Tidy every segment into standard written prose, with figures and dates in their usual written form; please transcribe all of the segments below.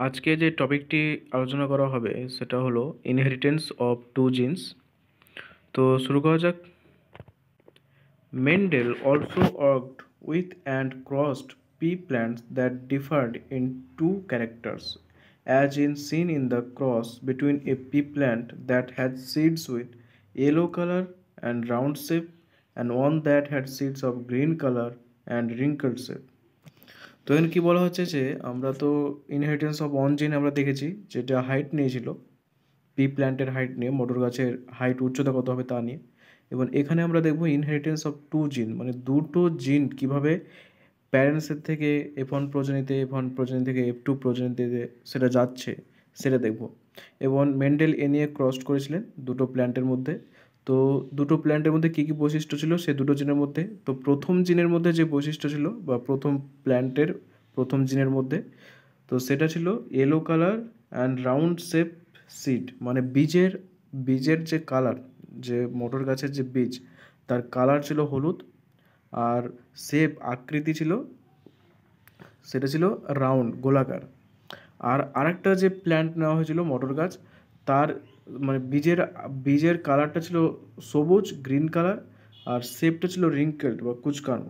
আজকে যে টপিকটি আলোচনা করা হবে সেটা হলো ইনহেরিটেন্স অফ টু জিনস। তো শুরু করা যাক। Mendel also worked with and crossed pea plants that differed in two characters, as is seen in the cross between a pea plant that had seeds with yellow color and round shape and one that had seeds of green color and wrinkled shape. তো এখানে কি বলা হচ্ছে যে আমরা তো inheritance of one জিন আমরা দেখেছি, যেটা হাইট নিয়েছিল, পি প্ল্যান্টের হাইট নিয়ে, মটর গাছের হাইট উচ্চতা কত হবে তা নিয়ে। এবং এখানে আমরা দেখব ইনহেরিটেন্স অফ টু জিন, মানে দুটো জিন কিভাবে প্যারেন্টসের থেকে F1 প্রজনীতে, F1 প্রজনী থেকে F2 প্রজনীতে সেটা যাচ্ছে সেটা দেখব। এবং মেন্ডেল এ নিয়ে ক্রস করেছিলেন দুটো প্ল্যান্টের মধ্যে। তো দুটো প্ল্যান্টের মধ্যে কী কী বৈশিষ্ট্য ছিল সে দুটো জিনের মধ্যে, তো প্রথম জিনের মধ্যে যে বৈশিষ্ট্য ছিল বা প্রথম প্ল্যান্টের প্রথম জিনের মধ্যে, তো সেটা ছিল yellow colour and round shape seed, মানে বীজের যে কালার, যে মটর গাছের যে বীজ তার কালার ছিল হলুদ, আর শেপ আকৃতি ছিল সেটা ছিল রাউন্ড গোলাকার। আর আরেকটা যে প্ল্যান্ট নেওয়া হয়েছিল মটর গাছ, তার মানে বীজের কালারটা ছিল সবুজ গ্রিন কালার, আর শেপটা ছিল রিঙ্কেলড বা কুচকানো।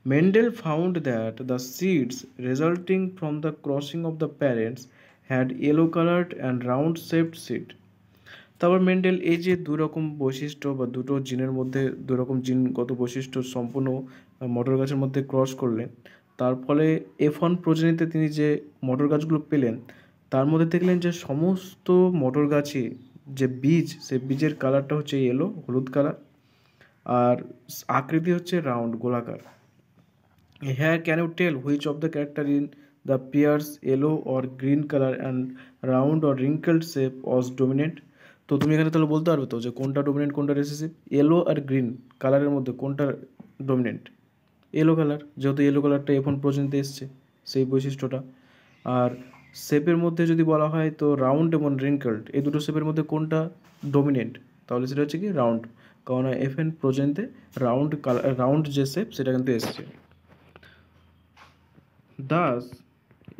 Mendel found that the seeds resulting from the crossing of the parents had yellow colored and round shaped seed. তারপর মেন্ডেল এই যে দুই রকম বৈশিষ্ট্য বা দুটো জিনের মধ্যে দুই রকম জিনগত বৈশিষ্ট্য সম্পূর্ণ মটর গাছের মধ্যে ক্রস করলেন, তার ফলে F1 প্রজনীতে তিনি যে মটর গাছগুলো পেলেন তার মধ্যে দেখলেন যে সমস্ত মটর গাছই যে বীজ, সে বীজের কালারটা হচ্ছে ইয়েলো হলুদ কালার, আর আকৃতি হচ্ছে রাউন্ড গোলাকার। Here can you tell which of the character in the pears yellow or green color and round or wrinkled shape was dominant? তো তুমি এখানে তাহলে বলতে পারবে তো যে কোনটা ডোমিনেন্ট কোনটা রিসেসিভ? ইয়েলো আর গ্রিন কালারের মধ্যে কোনটা ডোমিনেন্ট? ইয়েলো কালার, যেহেতু ইয়েলো কালারটা এখন পর্যন্ত এসছে সেই বৈশিষ্ট্যটা। আর শেপের মধ্যে যদি বলা হয় তো রাউন্ড এবং রিঙ্কলড, এই দুটো শেপের মধ্যে কোনটা ডোমিনেন্ট? তাহলে সেটা হচ্ছে কি রাউন্ড, কারণ FN প্রজেন্টে রাউন্ড কালার, রাউন্ড যে শেপ সেটা কিন্তু এসছে। দাস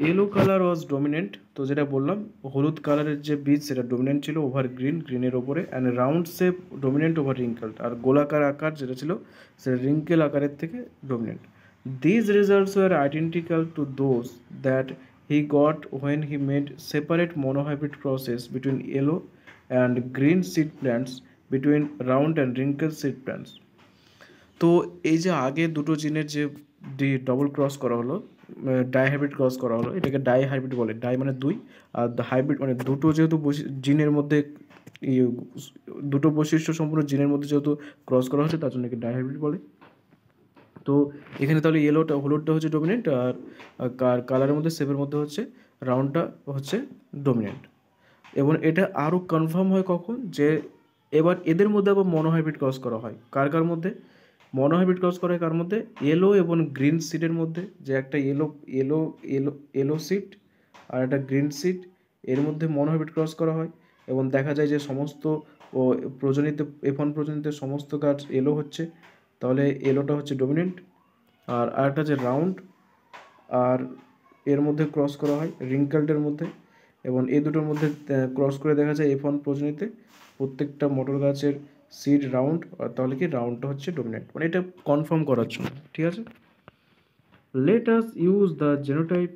ইয়েলো কালার ওয়াজ ডোমিনেন্ট, তো যেটা বললাম হলুদ কালারের যে বীজ সেটা ডোমিনেন্ট ছিল ওভার গ্রিনের ওপরে, and round shape dominant over wrinkled, আর গোলাকার আকার যেটা ছিল সেটা রিঙ্কেল আকারের থেকে dominant. These results were identical to those that he got when he made separate monohybrid process between yellow and green seed plants between round and wrinkle seed plants. তো এই যে আগে দুটো জিনের যে ডবল ক্রস করা হলো, ডাই হাইব্রিড ক্রস করা হলো, এটাকে ডাই হাইব্রিড বলে। ডাই মানে দুই, আর হাইব্রিড মানে দুটো, যেহেতু জিনের মধ্যে দুটো বৈশিষ্ট্য সম্পূর্ণ জিনের মধ্যে যেহেতু ক্রস করা হচ্ছে তার জন্য একে ডাই হাইব্রিড বলে। তো এখানে তাহলে হলুদটা হচ্ছে ডোমিনেন্ট, আর কালারের মধ্যে শেপের মধ্যে হচ্ছে রাউন্ডটা হচ্ছে ডোমিনেন্ট। এবং এটা আরও কনফার্ম হয় কখন, যে এবার এদের মধ্যে আবার মনোহাইব্রিড ক্রস করা হয়। কার কার মধ্যে মনোহাইব্রিড ক্রস করা হয়? কার মধ্যে? ইয়েলো এবং গ্রিন সিডের মধ্যে, যে একটা ইয়েলো সিড আর একটা গ্রিন সিড, এর মধ্যে মনোহাইব্রিড ক্রস করা হয়। এবং দেখা যায় যে সমস্ত F1 প্রজনীতে সমস্ত গাছ এলো হচ্ছে, তাহলে এলোটা হচ্ছে ডোমিনেন্ট। আর আরেকটা যে রাউন্ড, আর এর মধ্যে ক্রস করা হয় রিঙ্কেলডের মধ্যে, এবং এই দুটোর মধ্যে ক্রস করে দেখা যায় F1 প্রজনীতে প্রত্যেকটা মটর গাছের সিড রাউন্ড, আর তাহলে কি রাউন্ডটা হচ্ছে ডোমিনেন্ট, মানে এটা কনফার্ম করার জন্য। ঠিক আছে, let us use the genotype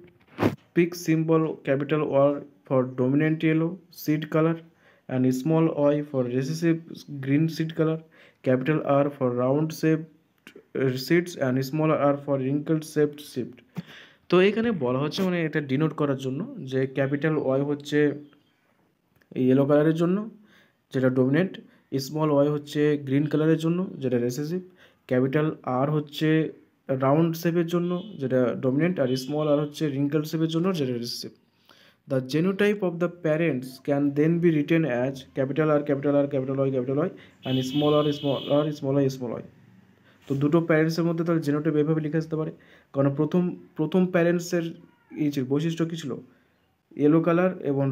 pick symbol capital Y for dominant yellow seed colour and small Y for recessive green seed colour, capital R for round shape seeds and small R for wrinkled shaped seed. তো এখানে বলা হচ্ছে মানে এটা denote করার জন্য যে capital Y হচ্ছে ইয়েলো কালারের জন্য যেটা ডোমিনেন্ট, স্মল ওয়াই হচ্ছে গ্রিন কালারের জন্য যেটা রেসেসিভ, ক্যাপিটাল আর হচ্ছে রাউন্ড শেপের জন্য যেটা ডোমিনেন্ট, আর স্মল আর হচ্ছে রিঙ্কেল শেপের জন্য যেটা recessive. The genotype of the parents can then be written as capital R capital R capital Y and small R small Y. তো দুটো প্যারেন্টসের মধ্যে তাহলে জেনোটাইপ এভাবে লিখে আসতে পারে, কারণ প্রথম প্যারেন্টসের বৈশিষ্ট্য কী ছিল? ইয়েলো কালার এবং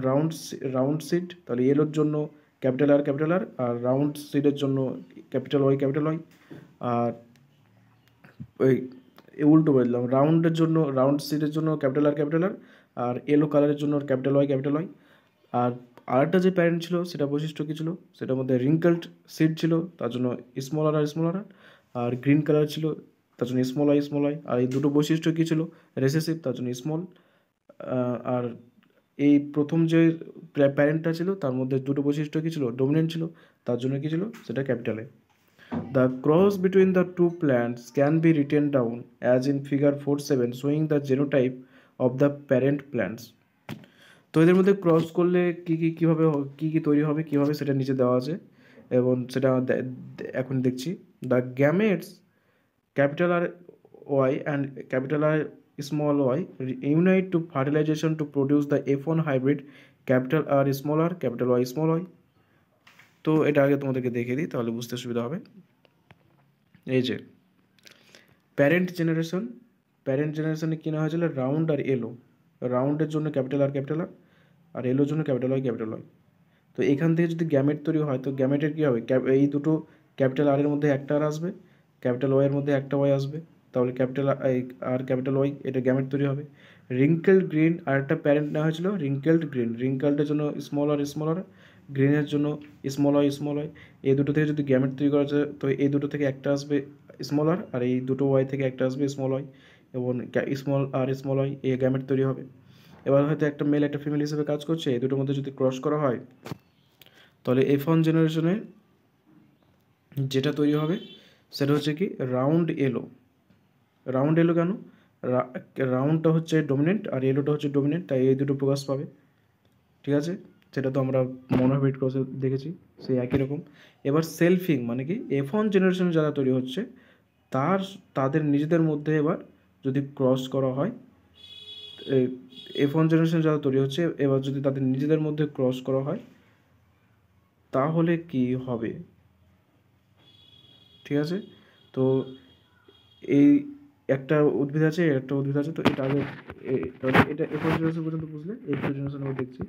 রাউন্ড সিড, তাহলে ইয়েলোর জন্য ক্যাপিটাল আর, আর রাউন্ড সিডের জন্য ক্যাপিটাল ওয়াই। আর ওই উল্টো করে দিলাম, রাউন্ডের জন্য রাউন্ড সিডের জন্য ক্যাপিটাল আর, আর এলো কালারের জন্য ক্যাপিটাল ওয়াই। আর আরেকটা যে প্যারেন্ট ছিল সেটা বৈশিষ্ট্য কী ছিল, সেটার মধ্যে রিঙ্কেলড সিড ছিল, তার জন্য স্মল আর গ্রিন কালার ছিল, তার জন্য স্মল আই। আর এই দুটো বৈশিষ্ট্য কী ছিল, রেসেসিভ, তার জন্য স্মল। আর এই প্রথম যে প্যারেন্টটা ছিল তার মধ্যে দুটো বৈশিষ্ট্য কী ছিল, ডোমিনেন্ট ছিল, তার জন্য কী ছিল, সেটা ক্যাপিটালে। The cross between the two plants can be written down as in figure 4.7 showing the genotype of the parent plants. তো এদের মধ্যে ক্রস করলে কীভাবে কী তৈরি হবে কীভাবে সেটা নিচে দেওয়া আছে এবং সেটা এখন দেখছি। The gametes capital R Y and capital R small y unite to fertilization to produce the F1 hybrid capital R capital Y small Y. তো এটা আগে তোমাদেরকে দেখিয়ে দিই তাহলে বুঝতে সুবিধা হবে। এই যে প্যারেন্ট জেনারেশনে কী নেওয়া হয়েছিল, রাউন্ড আর এলো। রাউন্ডের জন্য ক্যাপিটাল আর এলোর জন্য ক্যাপিটাল ওয়াই। তো এখান থেকে যদি গ্যামেট তৈরি হয় তো গ্যামেটের কী হবে, এই দুটো ক্যাপিটাল আর এর মধ্যে একটা আর আসবে, ক্যাপিটাল ওয়াই এর মধ্যে একটা ওয়াই আসবে, তাহলে ক্যাপিটাল আর ক্যাপিটাল ওয়াই, এটা গ্যামেট তৈরি হবে। রিঙ্কেলড গ্রিন আর একটা প্যারেন্ট নেওয়া হয়েছিল, রিঙ্কেলড গ্রিন। রিঙ্কেলডের জন্য স্মল আর, গ্রিনের জন্য স্মল ওয়াই। এই দুটো থেকে যদি গ্যামেট তৈরি করা যায় তো এই দুটো থেকে একটা আসবে স্মল আর এই দুটো ওয়াই থেকে একটা আসবে স্মল ওয়াই, এবং স্মল ওয়াই এই গ্যামেট তৈরি হবে। এবার হয়তো একটা মেল একটা ফিমেল হিসেবে কাজ করছে, এই দুটোর মধ্যে যদি ক্রস করা হয় তাহলে F1 জেনারেশনে যেটা তৈরি হবে সেটা হচ্ছে কি রাউন্ড এলো কেন, রাউন্ডটা হচ্ছে ডোমিনেন্ট আর এলোটা হচ্ছে ডোমিনেন্ট, তাই এই দুটো প্রকাশ পাবে। ঠিক আছে, সেটা তো আমরা মনোহাইব্রিড ক্রসে দেখেছি, সেই একই রকম। এবার সেলফিং মানে কি, F1 জেনারেশন যারা তৈরি হচ্ছে তাদের নিজেদের মধ্যে এবার যদি ক্রস করা হয়, F1 জেনারেশন যারা তৈরি হচ্ছে এবার যদি তাদের নিজেদের মধ্যে ক্রস করা হয় তাহলে কি হবে। ঠিক আছে, তো এই একটা উদ্ভিদ আছে তো এটা আগে এটা F1 জেনারেশন পর্যন্ত বুঝলে, F2 জেনারেশন আমরা দেখছি।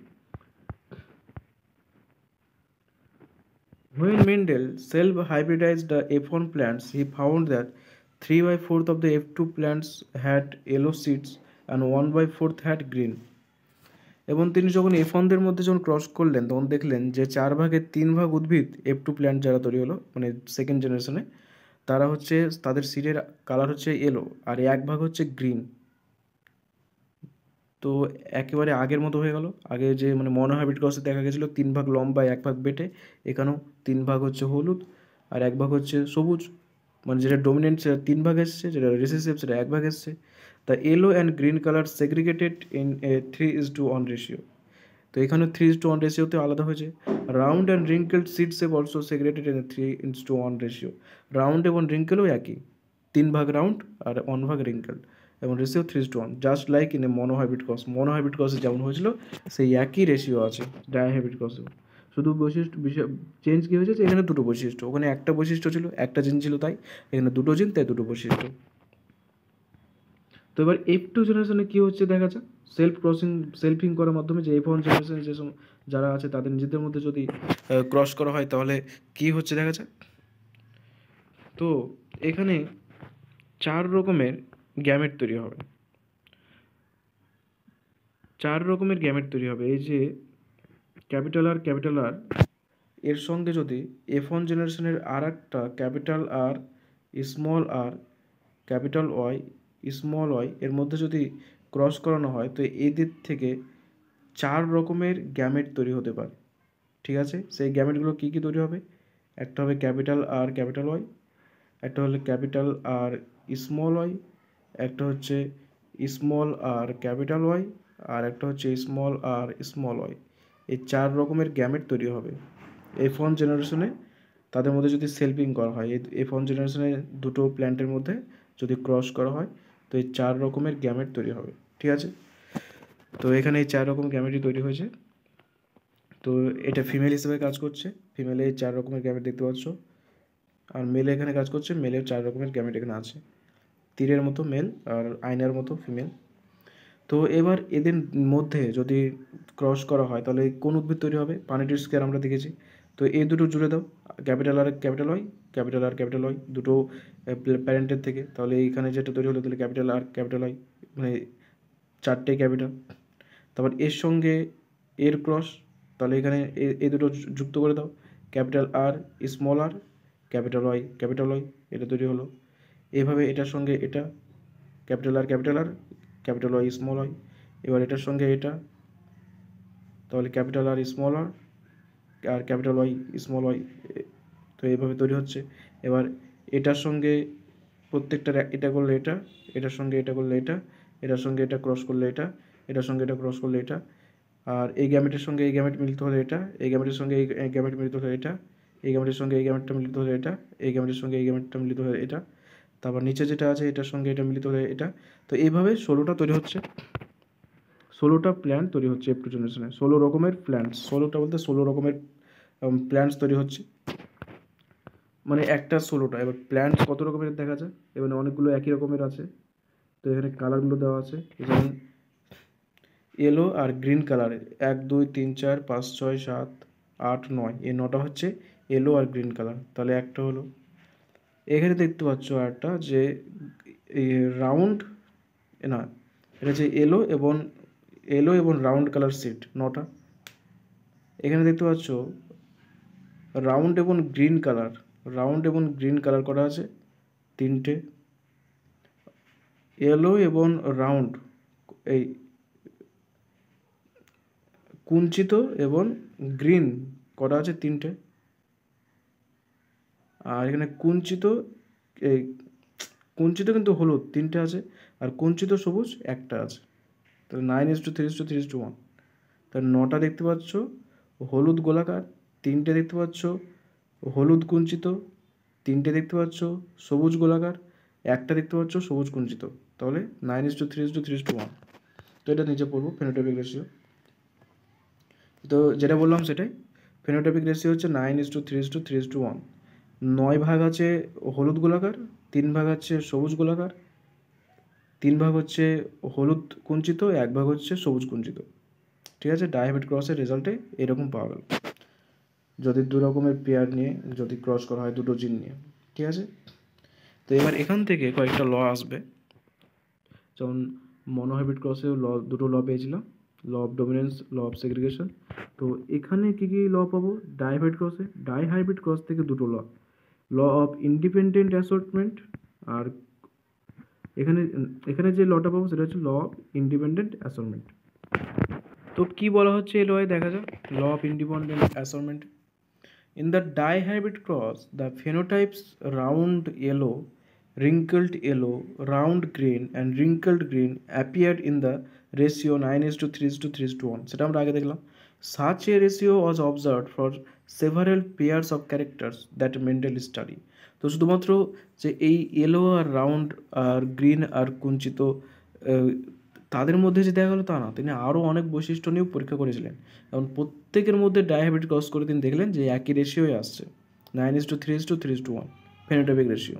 When Mendel self-hybridized the F1 plants, he found that 3/4 of the F2 plants had yellow seeds and 1/4 had green. এবং তিনি যখন F1দের মধ্যে যখন ক্রস করলেন তখন দেখলেন যে 4/3 উদ্ভিদ F2 প্ল্যান্ট যারা তৈরি হলো মানে সেকেন্ড জেনারেশনে, তারা হচ্ছে তাদের সিডের কালার হচ্ছে এলো আর 1 ভাগ হচ্ছে গ্রিন। তো একেবারে আগের মতো হয়ে গেল, আগে যে মানে মনোহাইব্রিড ক্রসে দেখা গেছিলো 3 ভাগ লম্বা 1 ভাগ বেটে, এখানেও 3 ভাগ হচ্ছে হলুদ আর 1 ভাগ হচ্ছে সবুজ, মানে যেটা ডোমিনেন্ট সেটা 3 ভাগ এসছে, যেটা রিসেসিভ সেটা 1 ভাগ এসছে। The yellow and green colour segregated in a 3:1 ratio. তো এখানে 3:1 রেশিওতে আলাদা হয়েছে। Round and wrinkled seeds have also segregated in 3:1 ratio. রাউন্ড এবং রিঙ্কেলও একই, 3 ভাগ রাউন্ড আর 1 ভাগ রিঙ্কেলড, এবং ratio 3:1, just like in a monohybrid ক্রসে যেমন হয়েছিল সেই একই রেশিও আছে ডাইহাইব্রিড ক্রসেও। শুধু চেঞ্জ কী হয়েছে যে এখানে দুটো বৈশিষ্ট্য, ওখানে একটা বৈশিষ্ট্য ছিল, একটা জিন ছিল, তাই এখানে দুটো জিন, তাই দুটো বৈশিষ্ট্য। তো এবার F2 জেনারেশনে কী হচ্ছে দেখা যাক, সেলফিং করার মাধ্যমে যে F1 জেনারেশনে যে যারা আছে তাদের নিজেদের মধ্যে যদি ক্রস করা হয় তাহলে কি হচ্ছে দেখা যাক। তো এখানে 4 রকমের গ্যামেট তৈরি হবে, এই যে ক্যাপিটাল আর এর সঙ্গে যদি F1 জেনারেশনের আর একটা capital R capital Y small y এর মধ্যে যদি ক্রস করানো হয় তো এদের থেকে 4 রকমের গ্যামেট তৈরি হতে পারে। ঠিক আছে, সেই গ্যামেটগুলো কী তৈরি হবে, একটা হবে ক্যাপিটাল আর ক্যাপিটাল ওয়াই, একটা হলো ক্যাপিটাল আর স্মল ওয়াই, একটা হচ্ছে স্মল আর ক্যাপিটাল ওয়াই, আর একটা হচ্ছে স্মল আর স্মল ওয়াই। এই 4 রকমের গ্যামেট তৈরি হবে F1 জেনারেশনে। তাদের মধ্যে যদি সেলফিং করা হয়, এই F1 জেনারেশনে দুটো প্ল্যান্টের মধ্যে যদি ক্রস করা হয় তো এই 4 রকমের গ্যামেট তৈরি হবে। ঠিক আছে, তো এখানে এই 4 রকম গ্যামেটই তৈরি হয়েছে। তো এটা ফিমেল হিসেবে কাজ করছে, ফিমেলে 4 রকমের গ্যামেট দেখতে পাচ্ছ, আর মেলে এখানে কাজ করছে, মেলের 4 রকমের গ্যামেট এখানে আছে, তীরের মতো মেল আর আয়নার মতো ফিমেল। তো এবার এদের মধ্যে যদি ক্রস করা হয় তাহলে কোন উদ্ভিদ তৈরি হবে, পানিটির স্কোয়ার আমরা দেখেছি। তো এই দুটো জুড়ে দাও, capital R capital Y, capital R capital Y দুটো প্যারেন্টের থেকে, তাহলে এইখানে যেটা তৈরি হলো তাহলে ক্যাপিটাল আর ক্যাপিটাল ওয়াই মানে 4টে ক্যাপিটাল। তারপর এর সঙ্গে এর ক্রস, তাহলে এখানে এই দুটো যুক্ত করে দাও, ক্যাপিটাল আর স্মল আর ক্যাপিটাল ওয়াই এটা তৈরি হলো। এইভাবে এটার সঙ্গে এটা capital R capital Y small y, এবার এটার সঙ্গে এটা, তাহলে ক্যাপিটাল আর স্মল আর ক্যাপিটাল ওয়াই স্মল ওয়াই, তো এইভাবে তৈরি হচ্ছে। এবার এটার সঙ্গে প্রত্যেকটার এটা করলে এটা, এটার সঙ্গে এটা করলে এটা, এটার সঙ্গে এটা ক্রস করলে এটা, এটার সঙ্গে এটা ক্রস করলে এটা, আর এই গ্যামেটের সঙ্গে এই গ্যামেট মিলিত হলে এটা, এই গ্যামেটের সঙ্গে এই গ্যামেট মিলিত হলে এটা, এই গ্যামেটের সঙ্গে এই গ্যামেটটা মিলিত হলে এটা, এই গ্যামেটের সঙ্গে এই গ্যামেটটা মিলিত হলে এটা, তারপর নিচে যেটা আছে এটার সঙ্গে এটা মিলিত হলে এটা। তো এইভাবে 16টা তৈরি হচ্ছে, 16টা প্ল্যান্ট তৈরি হচ্ছে এফ টু জেনারেশনে, 16 রকমের প্ল্যান্টস, 16টা বলতে 16 রকমের প্ল্যান্টস তৈরি হচ্ছে, মানে একটা 16টা। এবার প্ল্যান্টস কত রকমের দেখা যায়, এবার অনেকগুলো একই রকমের আছে, তো এখানে কালারগুলো দেওয়া আছে, যেমন ইয়েলো আর গ্রিন কালারের 1 2 3 4 5 6 7 8 9, এই 9টা হচ্ছে ইয়েলো আর গ্রিন কালার, তাহলে একটা হলো। এখানে দেখতে পাচ্ছ একটা যে রাউন্ড না, এটা হচ্ছে এলো এবং রাউন্ড কালার সেট 9টা। এখানে দেখতে পাচ্ছ রাউন্ড এবং গ্রিন কালার করা আছে 3টে, ইয়েলো এবং রাউন্ড এই কুঞ্চিত এবং গ্রিন করা আছে 3টে, আর এখানে কুঞ্চিত কিন্তু হলুদ 3টে আছে, আর কুঞ্চিত সবুজ একটা আছে, তাহলে 9:3:3:1, তাহলে 9টা দেখতে পাচ্ছ হলুদ গোলাকার, 3টে দেখতে পাচ্ছ হলুদ কুঞ্চিত, 3টে দেখতে পাচ্ছ সবুজ গোলাকার, একটা দেখতে পাচ্ছ সবুজ কুঞ্চিত, তাহলে 9:3:3:1। তো এটা নিচে পড়বো ফেনোটাইপিক রেশিও। তো যেটা বললাম সেটাই, ফেনোটাইপিক রেশিও হচ্ছে 9:3:3:1। 9 ভাগ আছে হলুদ গোলাকার, 3 ভাগ আছে সবুজ গোলাকার, 3 ভাগ হচ্ছে হলুদ কুঞ্চিত, 1 ভাগ হচ্ছে সবুজ কুঞ্চিত। ঠিক আছে, ডাইহাইব্রিড ক্রসের রেজাল্টে এরকম পাওয়া গেল, যদি দু রকমের পেয়ার নিয়ে যদি ক্রস করা হয় দুটো জিন নিয়ে। ঠিক আছে, তো এবার এখান থেকে কয়েকটা ল আসবে, যেমন মনোহাইব্রিড ক্রসেও দুটো ল পেয়েছিলাম, law of dominance, law of segregation. তো এখানে কী কী ল পাবো ডাইহাইব্রিড ক্রস থেকে দুটো ল অফ ইন্ডিপেন্ডেন্ট অ্যাসর্টমেন্ট, আর এখানে যে লটা পাবো সেটা হচ্ছে ল অফ ইন্ডিপেন্ডেন্ট অ্যাসর্টমেন্ট। তো কি বলা হচ্ছে এই লয়ে দেখা যাক, law of independent assortment. In the dihybrid cross, the phenotypes round yellow, wrinkled yellow, round green and wrinkled green appeared in the ratio 9:3:3:1, সেটা আমরা আগে দেখলাম। Such a ratio was observed for several pairs of characters that Mendel study. তো শুধুমাত্র যে এই yellow আর round আর green আর কুঞ্চিত তাদের মধ্যে যে দেখা গেলো তা না, তিনি আরও অনেক বৈশিষ্ট্য নিয়েও পরীক্ষা করেছিলেন, এবং প্রত্যেকের মধ্যে ডায়াবেটিস ক্রস করে তিনি দেখলেন যে একই রেশিওই আসছে 9:3:3:1 phenotypic ratio.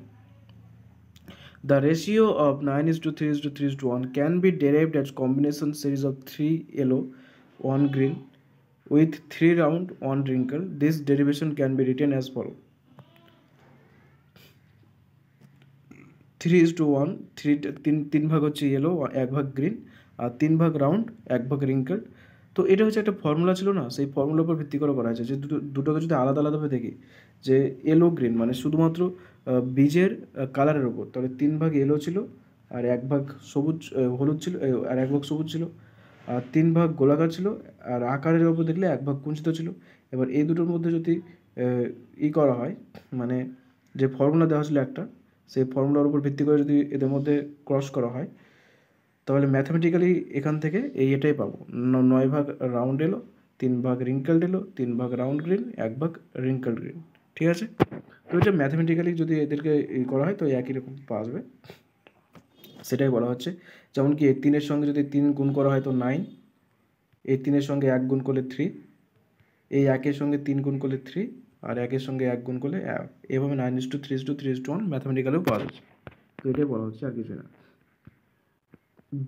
The ratio of 9:3:3:1 can be derived as combination series of 3 yellow, 1 green with 3 round, 1 wrinkle. This derivation can be written as follows: 3:1, 3 ভাগ হচ্ছে ইয়েলো, 1 ভাগ গ্রিন, আর 3 ভাগ রাউন্ড, 1 ভাগ রিঙ্কেল। তো এটা হচ্ছে একটা ফর্মুলা ছিল না, সেই ফর্মুলার উপর ভিত্তি করে করা হয়েছে, যে দুটোকে যদি আলাদা আলাদাভাবে দেখি, যে এলো গ্রিন মানে শুধুমাত্র বীজের কালারের ওপর, তাহলে 3 ভাগ এলো ছিল, আর 1 ভাগ সবুজ হলুদ ছিল, আর 1 ভাগ সবুজ ছিল, আর 3 ভাগ গোলাকার ছিল, আর আকারের ওপর দেখলে 1 ভাগ কুঞ্চিত ছিল। এবার এই দুটোর মধ্যে যদি করা হয়, মানে যে ফর্মুলা দেওয়া ছিল একটা, সেই ফর্মুলার উপর ভিত্তি করে যদি এদের মধ্যে ক্রস করা হয়, তাহলে ম্যাথামেটিক্যালি এখান থেকে এটাই পাবো, 9 ভাগ রাউন্ড এলো, 3 ভাগ রিঙ্কেলড এলো, 3 ভাগ রাউন্ড গ্রিন, 1 ভাগ রিঙ্কেলড গ্রিন। ঠিক আছে, তো এটা ম্যাথামেটিক্যালি যদি এদেরকে করা হয় তো একই রকম পাওয়া যাবে, সেটাই বলা হচ্ছে। যেমন কি 3-এর সঙ্গে যদি 3 গুণ করা হয় তো 9, এই 3-এর সঙ্গে 1 গুণ করলে 3, এই 1-এর সঙ্গে 3 গুণ করলে 3, আর 1-এর সঙ্গে 1 গুণ করলে 1, এভাবে 9:3:3:1 ম্যাথামেটিক্যালেও পাওয়া যাচ্ছে। তো এটাই বলা হচ্ছে, আর কিছু না।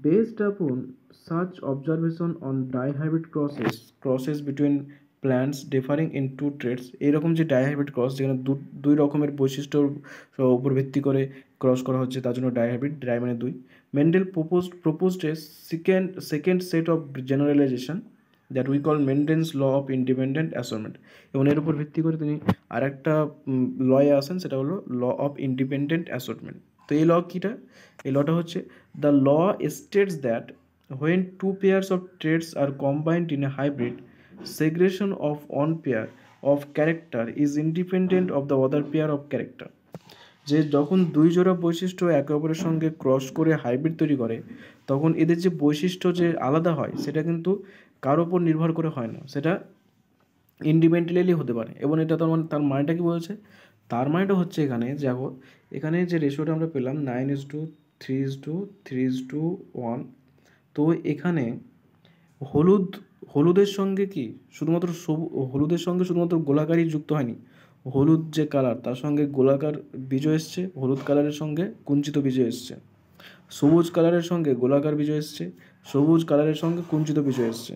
Based upon such observation on dihybrid crosses between plants differing in two traits, এইরকম যে ডাইহাইব্রিড ক্রস যেখানে দুই রকমের বৈশিষ্ট্যর উপর ভিত্তি করে ক্রস করা হচ্ছে তার জন্য ডাইহাইব্রিড, ডাই মানে দুই। Mendel proposed a second set of generalization that we call Mendel's law of independent assortment, এবং এর উপর ভিত্তি করে তিনি আর একটা লয়ে আসেন, সেটা হলো ল অফ ইন্ডিপেন্ডেন্ট অ্যাসর্টমেন্ট। তো এই ল কীটা? এই লটা হচ্ছে the law states that when two pairs of traits are combined in a hybrid, segregation of one pair of character is independent of the other pair of character. যে যখন দুই জোড়া বৈশিষ্ট্য একে অপরের সঙ্গে ক্রস করে হাইব্রিড তৈরি করে, তখন এদের যে বৈশিষ্ট্য যে আলাদা হয় সেটা কিন্তু কার ওপর নির্ভর করে হয় না, সেটা ইন্ডিপেন্ডেন্টলি হতে পারে। এবং এটা তার মানেটা কি বলছে? তার মানেটা হচ্ছে এখানে দেখো, এখানে যে রেশিওটা আমরা পেলাম 9:3:3:1, তো এখানে হলুদের সঙ্গে কি শুধুমাত্র হলুদের সঙ্গে শুধুমাত্র গোলাকারই যুক্ত হয়নি, হলুদ যে কালার তার সঙ্গে গোলাকার বীজও এসছে, হলুদ কালারের সঙ্গে কুঞ্চিত বীজও এসছে, সবুজ কালারের সঙ্গে গোলাকার বীজও এসছে, সবুজ কালারের সঙ্গে কুঞ্চিত বীজও এসছে,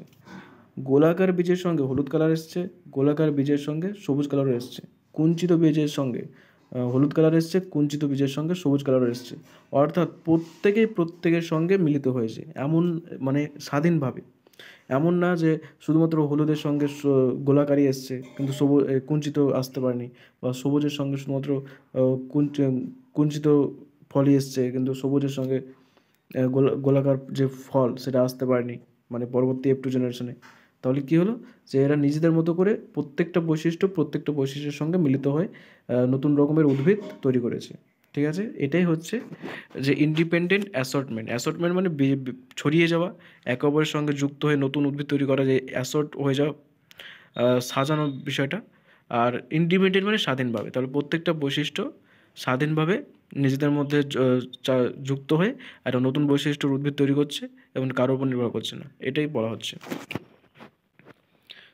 গোলাকার বীজের সঙ্গে হলুদ কালার এসছে, গোলাকার বীজের সঙ্গে সবুজ কালারও এসছে, কুঞ্চিত বীজের সঙ্গে হলুদ কালার এসছে, কুঞ্চিত বীজের সঙ্গে সবুজ কালারও এসছে। অর্থাৎ প্রত্যেকের সঙ্গে মিলিত হয়েছে, এমন মানে স্বাধীনভাবে। এমন না যে শুধুমাত্র হলুদের সঙ্গে গোলাকারই এসছে কিন্তু কুঞ্চিত আসতে পারেনি, বা সবুজের সঙ্গে শুধুমাত্র কুঞ্চিত ফলই এসছে কিন্তু সবুজের সঙ্গে গোলাকার যে ফল সেটা আসতে পারেনি, মানে পরবর্তী F2 জেনারেশনে। তাহলে কী হলো, যে এরা নিজেদের মতো করে প্রত্যেকটা বৈশিষ্ট্যের সঙ্গে মিলিত হয়ে নতুন রকমের উদ্ভিদ তৈরি করেছে। ঠিক আছে, এটাই হচ্ছে যে ইন্ডিপেন্ডেন্ট অ্যাসর্টমেন্ট মানে ছড়িয়ে যাওয়া, একে অপরের সঙ্গে যুক্ত হয়ে নতুন উদ্ভিদ তৈরি করা, যে অ্যাসর্ট হয়ে যাওয়া, সাজানোর বিষয়টা। আর ইন্ডিপেন্ডেন্ট মানে স্বাধীনভাবে, তাহলে প্রত্যেকটা বৈশিষ্ট্য স্বাধীনভাবে নিজেদের মধ্যে যুক্ত হয়ে একটা নতুন বৈশিষ্ট্যর উদ্ভিদ তৈরি করছে এবং কারোর উপর নির্ভর করছে না, এটাই বলা হচ্ছে।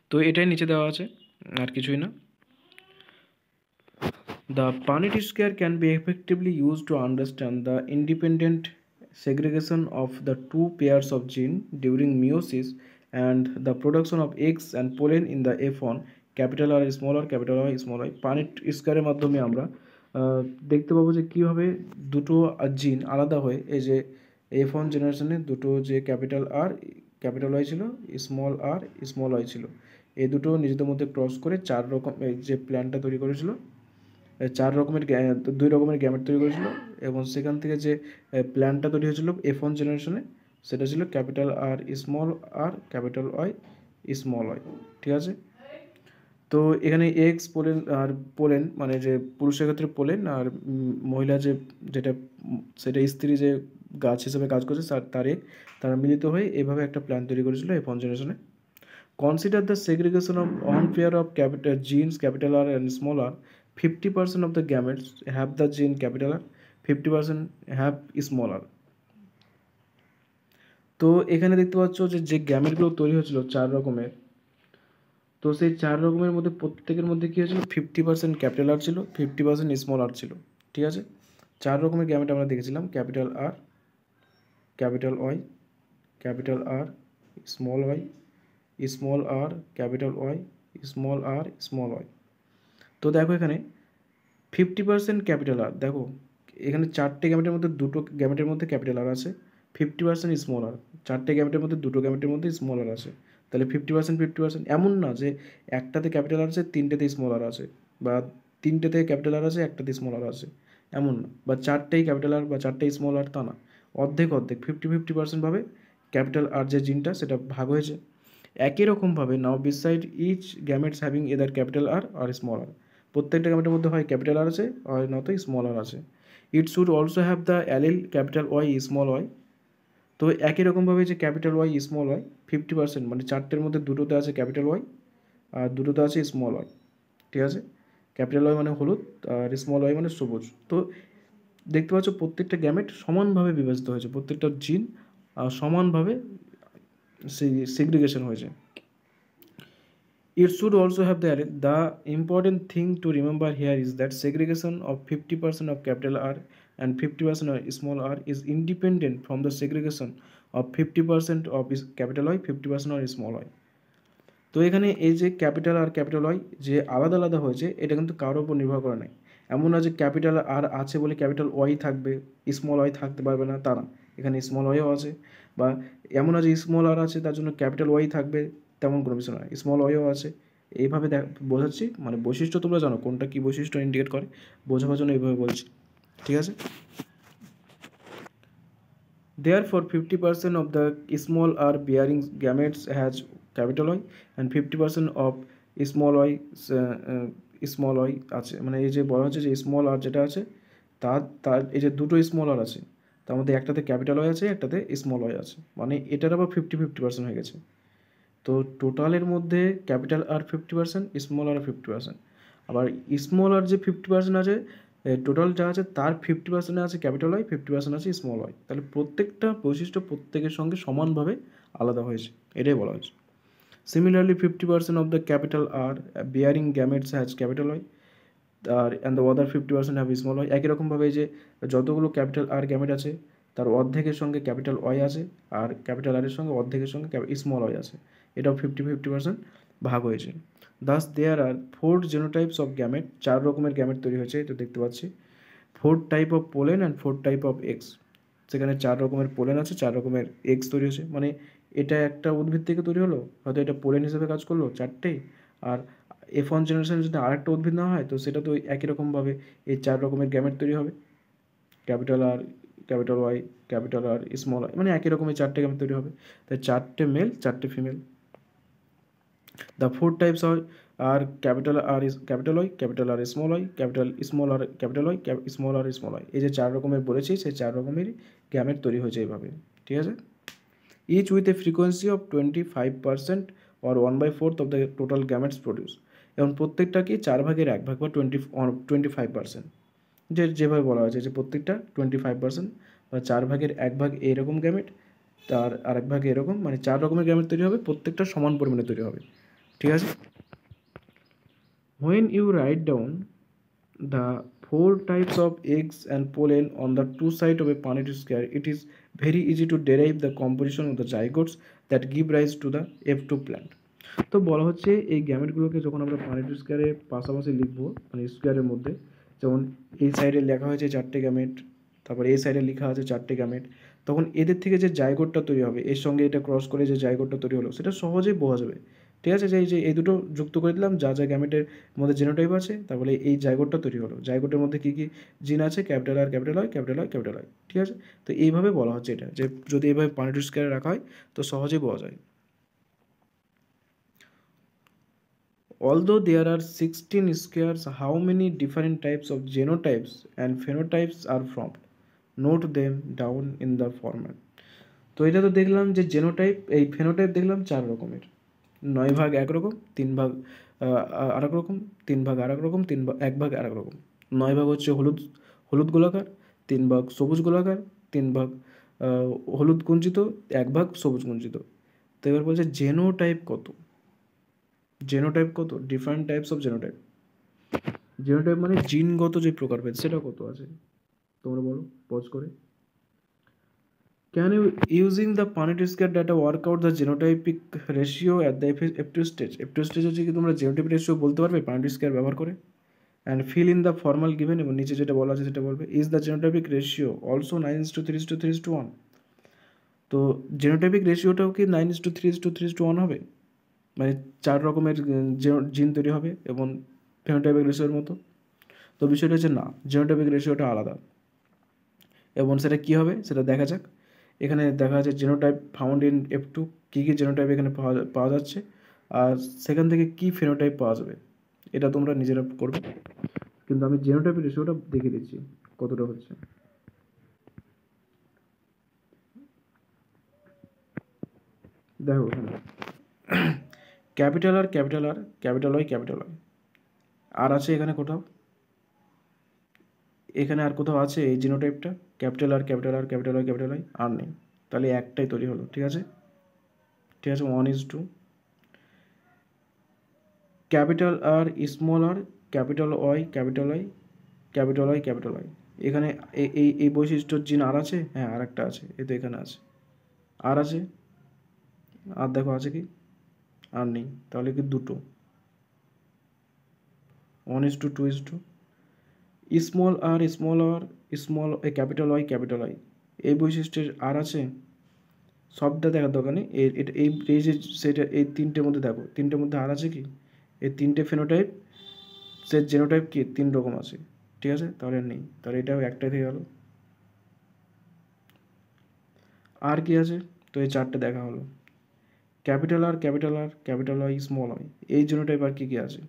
তো এটাই নিচে দেওয়া আছে, আর কিছুই না। The Punnett square can be effectively used to understand the independent segregation of the two pairs of gene during meiosis and the production of eggs and pollen in the F1 capital R small r capital Y small i। Punnett স্কয়ারের মাধ্যমে আমরা দেখতে পাবো যে কীভাবে দুটো জিন আলাদা হয়ে, এই যে F1 জেনারেশনে দুটো যে ক্যাপিটাল Y ছিল, স্মল আর স্মল y ছিল, এই দুটো নিজেদের মধ্যে ক্রস করে চার রকম যে প্ল্যানটা তৈরি করেছিল, দুই রকমের গ্যামেট তৈরি করেছিল, এবং সেখান থেকে যে প্ল্যানটা তৈরি হয়েছিল F1 জেনারেশনে সেটা ছিল ক্যাপিটাল R স্মল আর ক্যাপিটাল Y স্মল y। ঠিক আছে, তো এখানে এক্স পোলেন মানে যে পুরুষের ক্ষেত্রে পোলেন, আর মহিলা যেটা সেটা স্ত্রী যে গাছ হিসেবে কাজ করছে তারা মিলিত হয়ে এভাবে একটা প্ল্যান তৈরি করেছিল F1 জেনারেশনে। Consider the segregation of one pair of genes capital R and small r. 50% of the gametes have the gene capital R, 50% have small r. তো এখানে দেখতে পাচ্ছ যে গ্যামেটগুলো তৈরি হয়েছিল চার রকমের, তো সেই চার রকমের মধ্যে প্রত্যেকের মধ্যে কী হয়েছিল, 50% ক্যাপিটাল আর ছিল, 50% স্মল আর ছিল। ঠিক আছে, চার রকমের গ্যামেট আমরা দেখেছিলাম, capital R, capital Y, capital R, small Y, small আর, ক্যাপিটাল ওয়াই, স্মল আর, স্মল ওয়াই। তো দেখো এখানে 50% ক্যাপিটাল আর, দেখো এখানে চারটে গ্যামেটের মধ্যে দুটো গ্যামেটের মধ্যে ক্যাপিটাল আর আছে, 50% স্মল আর, চারটে গ্যামেটের মধ্যে দুটো গ্যামেটের মধ্যে স্মল আর আছে, তাহলে 50%। এমন না যে একটাতে ক্যাপিটাল আর আছে তিনটেতে স্মল আর আছে, বা তিনটেতে ক্যাপিটাল আর আছে একটাতে স্মল আর আছে, এমন না, বা চারটেই ক্যাপিটাল আর বা চারটেই স্মল আর, তা না, অর্ধেক 50% ভাবে ক্যাপিটাল আর যে জিনটা সেটা ভাগ হয়েছে। একই রকমভাবে now beside each gametes having either capital R small R, প্রত্যেকটা গ্যামেটের মধ্যে হয় ক্যাপিটাল আর আছে আর নয়তো স্মল আর আছে। It should also have the allele capital Y small Y. তো একই রকমভাবে যে ক্যাপিটাল ওয়াই স্মল ওয়াই 50%, মানে চারটের মধ্যে দুটোতে আছে ক্যাপিটাল ওয়াই আর দুটোতে আছে স্মল ওয়াই। ঠিক আছে, ক্যাপিটাল ওয়াই মানে হলুদ আর স্মল ওয়াই মানে সবুজ। তো দেখতে পাচ্ছ প্রত্যেকটা গ্যামেট সমানভাবে বিভাজিত হয়েছে, প্রত্যেকটা জিন সমানভাবে সেগ্রিগেশন হয়েছে। It should also have the important thing to remember here is that segregation of 50% of capital R and 50% of small r is independent from the segregation of 50% of capital Y, 50% of small y. তো এখানে এই যে capital R capital Y যে আলাদা আলাদা হয়েছে, এটা কিন্তু কারোর উপর নির্ভর করে নাই। এমন না যে ক্যাপিটাল আর আছে বলে ক্যাপিটাল ওয়াই থাকবে, স্মল ওয়াই থাকতে পারবে না, তা না। এখানে স্মল ওয়াইও আছে, বা এমন না যে স্মল আর আছে তার জন্য ক্যাপিটাল ওয়াই থাকবে, তেমন কোনো বিষয় নয়, স্মল ওয়াইও আছে। এইভাবে বোঝাচ্ছি, মানে বৈশিষ্ট্য তোমরা জানো কোনটা কী বৈশিষ্ট্য ইন্ডিকেট করে, বোঝাবার জন্য এইভাবে বলছি, ঠিক আছে। Therefore, 50% of the small r bearing gametes has capital Y and 50% of small y small y আছে, মানে এই যে বলা হচ্ছে যে স্মল আর যেটা আছে তার তার এই যে দুটো স্মল আর আছে, তার মধ্যে একটাতে ক্যাপিটাল ওয়াই আছে, একটাতে স্মল ওয়াই আছে, মানে এটার আবার 50-50% হয়ে গেছে। তো টোটালের মধ্যে ক্যাপিটাল আর 50%, স্মল আর 50%, আবার স্মল আর যে 50% আছে, টোটাল যা আছে তার 50% আছে ক্যাপিটাল ওয়াই, 50% আছে স্মল ওয়াই। তাহলে প্রত্যেকটা বৈশিষ্ট্য প্রত্যেকের সঙ্গে সমানভাবে আলাদা হয়েছে, এটাই বলা হয়েছে। Similarly 50% of the capital R bearing gametes has capital Y R and the other 50% have small y. একই রকমভাবে যে যতগুলো ক্যাপিটাল আর গ্যামেট আছে তার অর্ধেকের সঙ্গে ক্যাপিটাল ওয়াই আছে, আর ক্যাপিটাল আর এর সঙ্গে অর্ধেকের সঙ্গে স্মল ওয়াই আছে, এটাও 50-50% ভাগ হয়েছে। দাস দেয়ার আর 4 জেনোটাইপস অফ গ্যামেট, 4 রকমের গ্যামেট তৈরি হয়েছে, এটা দেখতে পাচ্ছি। 4 type of pollen and 4 type of x, সেখানে 4 রকমের পোলেন আছে, 4 রকমের এক্স তৈরি হয়েছে, মানে এটা একটা উদ্ভিদ থেকে তৈরি হলো, হয়তো এটা পোলেন হিসেবে কাজ করলো 4টেই, আর F1 জেনারেশনে যদি আরেকটা উদ্ভিদ নেওয়া হয় তো সেটা তো একই রকমভাবে এই 4 রকমের গ্যামেট তৈরি হবে, capital R, capital Y, capital R, small y, মানে একই রকমের 4টে গ্যামেট তৈরি হবে, তাই 4টে মেল 4টে female. The 4 types are capital R is capital Y, capital R is small y, capital small r capital Y, small r is small y। এই যে 4 রকমের বলেছি সেই 4 রকমেরই গ্যামেট তৈরি হয়েছে এইভাবে, ঠিক আছে। Each with a frequency of 25% or 1/4 of the total gametes produced, এবং প্রত্যেকটা কি 4/1 বা 25%, যেভাবে বলা হয়েছে যে প্রত্যেকটা 25% বা 4/1 এইরকম গ্যামেট, তার আরেক ভাগে এরকম, মানে 4 রকমের গ্যামেট তৈরি হবে, প্রত্যেকটা সমান পরিমাণে তৈরি হবে, ঠিক আছে। When you write down the 4 types of eggs and pollen on the two sides of a Punnett square, it is very easy to derive the composition of the zygotes that give rise to the F2 plant। তো বলা হচ্ছে এই গ্যামেটগুলোকে যখন আমরা Punnett স্কোয়ারে পাশাপাশি লিখবো, মানে স্কোয়ারের মধ্যে, যেমন এই সাইডে লেখা হয়েছে 4টে গ্যামেট, তারপর এই সাইডে লেখা আছে 4টে গ্যামেট, তখন এদের থেকে যে জাইগোটটা তৈরি হবে, এর সঙ্গে এটা ক্রস করে যে জাইগোটটা তৈরি হলো সেটা সহজেই বোঝা যাবে, ঠিক আছে। যে এই দুটো যুক্ত করে দিলাম, যা যা গ্যামেটের মধ্যে জিনোটাইপ আছে, তারপরে এই জাইগোটটা তৈরি হলো, জাইগোটের মধ্যে কী কী জিন আছে, ক্যাপিটাল আর ক্যাপিটাল হয়, ক্যাপিটাল হয়, ক্যাপিটাল হয়, ঠিক আছে। তো এইভাবে বলা হচ্ছে এটা, যে যদি এইভাবে Punnett স্কোয়ারে রাখা হয় তো সহজেই বোঝা যায়। Although there are 16 squares, how many different types of genotypes and phenotypes are formed? Note them down in the format। তো এটা তো দেখলাম যে জেনোটাইপ, এই ফেনোটাইপ দেখলাম 4 রকমের, 9 ভাগ এক রকম, 3 ভাগ আর এক রকম, 3 ভাগ আর এক রকম, 1 ভাগ আর এক রকম। 9 ভাগ হচ্ছে হলুদ হলুদ গোলাকার, 3 ভাগ সবুজ গোলাকার, 3 ভাগ হলুদ কুঞ্চিত, 1 ভাগ সবুজ কুঞ্চিত। তো এবার বলছে জেনোটাইপ কত, জেনোটাইপ কত, different types of genotype. Genotype মানে জিনগত যে প্রকারভেদ সেটা কত আছে, তোমরা বলো পজ করে। Can you using the Punnett square data work out the genotypic ratio at the F2 stage? F2 stage হচ্ছে কি তোমরা genotypic ratio বলতে পারবে Punnett square ব্যবহার করে, and fill in the formal given, এবং নিচে যেটা বলা আছে সেটা বলবে। Is the genotypic ratio also 9:3:3:1? তো genotypic রেশিওটাও কি 9:3:3:1 হবে, মানে 4 রকমের জিন তৈরি হবে এবং ফেনোটাইপিক রেশিওর মতো। তো বিষয়টা হচ্ছে না, জেনোটাইপিক রেশিওটা আলাদা, এবং সেটা কী হবে সেটা দেখা যাক। এখানে দেখা যাচ্ছে জেনোটাইপ ফাউন্ড ইন F2, কী কী জেনোটাইপ এখানে পাওয়া যাচ্ছে, আর সেখান থেকে কী ফেনোটাইপ পাওয়া যাবে, এটা তোমরা নিজেরা করবে, কিন্তু আমি জেনোটাইপের রেশিওটা দেখে দিচ্ছি কতটা হচ্ছে। দেখো এখানে capital R capital R, capital Y capital Y, আর আছে এখানে কোথাও, এখানে আর কোথাও আছে এই জিনোটাইপটা, capital R capital R, capital Y capital Y, আর নেই, তাহলে একটাই তৈরি হলো, ঠিক আছে, ঠিক আছে। 1:2 ক্যাপিটাল আর স্মল আর, capital Y capital Y, capital Y capital Y. এখানে এই বৈশিষ্ট্যর জিন আর আছে, হ্যাঁ আর একটা আছে, এই তো এখানে আছে, আর আছে, আর দেখো আছে কি, আর নেই, তাহলে কি দুটো, 1:2:2, স্মল আর small capital Y capital Y, এই বৈশিষ্ট্যের আর আছে? সবটা দেখার দরকার নেই, এই যে সেটা, এই তিনটের মধ্যে দেখো, তিনটের মধ্যে আর আছে কি? এই তিনটে ফেনোটাইপ, সে জেনোটাইপ কি 3 রকম আছে, ঠিক আছে, তাহলে নেই, তাহলে এটাও একটাই থেকে গেল। আর কি আছে? তো এই চারটে দেখা হলো, capital R capital Y small y, এই জেনোটাইপ আর কি কি আছে?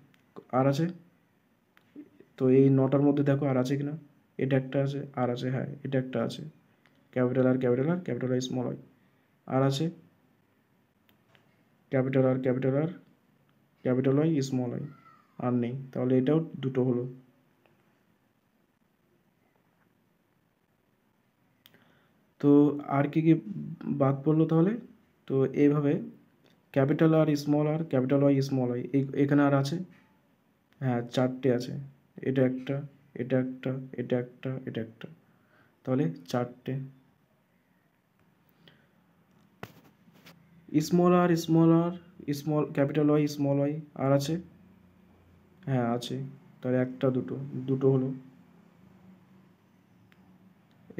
আর আছে? তো এই 9টার মধ্যে দেখো আর আছে কিনা, এটা একটা আছে, আর আছে, হ্যাঁ এটা একটা আছে, ক্যাপিটাল ওয়াই স্মল ওয়াই, আর আছে ক্যাপিটাল ওয়াই স্মল ওয়াই, আর নেই, তাহলে এটাও দুটো হলো। তো আর কি কি বাদ পড়লো তাহলে? তো এইভাবে ক্যাপিটাল ওয়াই স্মল ওয়াই, এখানে আর আছে? হ্যাঁ চারটে আছে, এটা একটা, এটা একটা, এটা একটা, এটা একটা, তাহলে চারটে। Small capital Y small Y, আর আছে? হ্যাঁ আছে, তাহলে একটা, দুটো, দুটো হলো।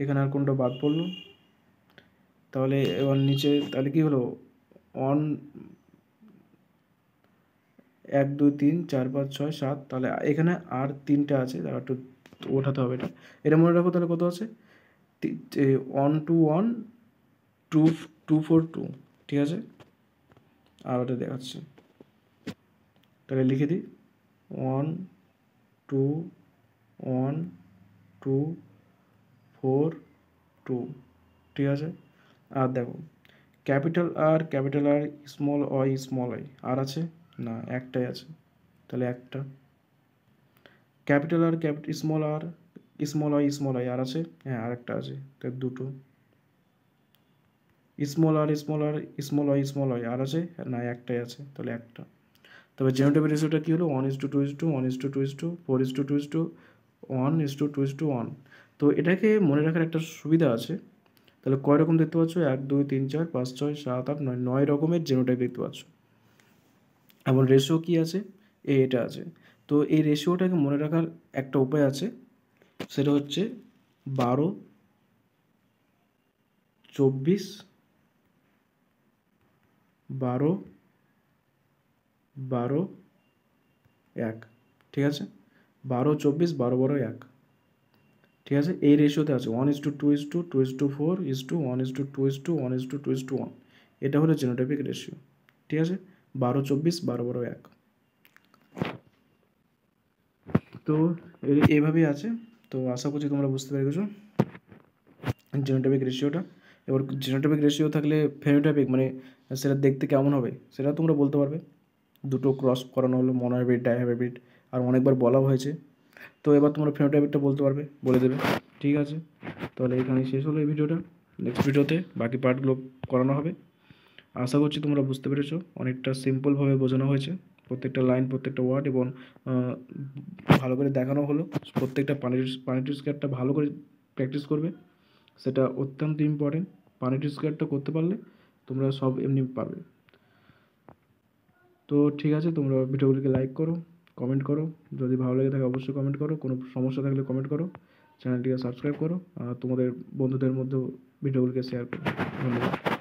এখানে আর কোনটা বাদ পড়লো? তাহলে এবার নিচে তাহলে কি হলো, 1, 1 2 3 4 5 6 7, তাহলে এখানে আর তিনটা আছে, তাহলে একটু ওঠাতে হবে এটা, এটা মনে রাখো, তাহলে কত আছে? 1 2 1 2 2 4 2, ঠিক আছে, আর ওটা দেখাচ্ছি, তাহলে লিখে দিই 1 2 1 2 4 2, ঠিক আছে। আর দেখো ক্যাপিটাল আর স্মল ওয়াই আর আছে? না একটাই আছে, তাহলে একটা। ক্যাপিটাল আর স্মল ওয়াই আর আছে? হ্যাঁ আর একটা আছে, তাহলে দুটো। স্মল ওয়াই আর আছে? না একটাই আছে, তাহলে একটা। তবে জেনোটাইপের রেশিওটা কী হলো, 1:2:2, 1:2:2, 4:2:2, 1:2:2, 1। তো এটাকে মনে রাখার একটা সুবিধা আছে, তাহলে কয় রকম দেখতে পাচ্ছ, 1 2 3 4 5 6 7 8 9, 9 রকমের জেনোটাইপ দেখতে পাচ্ছ। এবং রেশিও কী আছে, এটা আছে। তো এই রেশিওটাকে মনে রাখার একটা উপায় আছে, সেটা হচ্ছে 12 24 12 12 1, ঠিক আছে, 12 24 12 12 1, ঠিক আছে, এই রেশিওতে আছে, 1:2:2:2:4:1:2:2:1, এটা হলো জেনোটাইপিক রেশিও, ঠিক আছে, 12 24 12 12 1। তো এইভাবেই আছে। তো আশা করছি তোমরা বুঝতে পেরেছো জেনোটাইপিক রেশিওটা। এবার জেনোটাইপিক রেশিও থাকলে ফেনোটাইপিক মানে সেটা দেখতে কেমন হবে সেটা তোমরা বলতে পারবে। দুটো ক্রস করানো হলো, মনোহাইব্রিড ডাইহাইব্রিড, আর অনেকবার বলাও হয়েছে। তো এবার তোমরা ফেনোটাইপিকটা বলতে পারবে, বলে দেবে, ঠিক আছে। তাহলে এখানেই শেষ হলো এই ভিডিওটা, নেক্সট ভিডিওতে বাকি পার্টগুলো করানো হবে। আশা করছি তোমরা বুঝতে পেরেছো, অনেকটা সিম্পলভাবে বোঝানো হয়েছে, প্রত্যেকটা লাইন প্রত্যেকটা ওয়ার্ড, এবং ভালো করে দেখানো হলো। প্রত্যেকটা পানির স্কোয়ারটা ভালো করে প্র্যাকটিস করবে, সেটা অত্যন্ত ইম্পর্টেন্ট। পানির স্কোয়ারটা করতে পারলে তোমরা সব এমনি পারবে। তো ঠিক আছে, তোমরা ভিডিওগুলিকে লাইক করো, কমেন্ট করো, যদি ভালো লেগে থাকে অবশ্যই কমেন্ট করো, কোনো সমস্যা থাকলে কমেন্ট করো, চ্যানেলটিকে সাবস্ক্রাইব করো, আর তোমাদের বন্ধুদের মধ্যেও ভিডিওগুলিকে শেয়ার করো। ধন্যবাদ।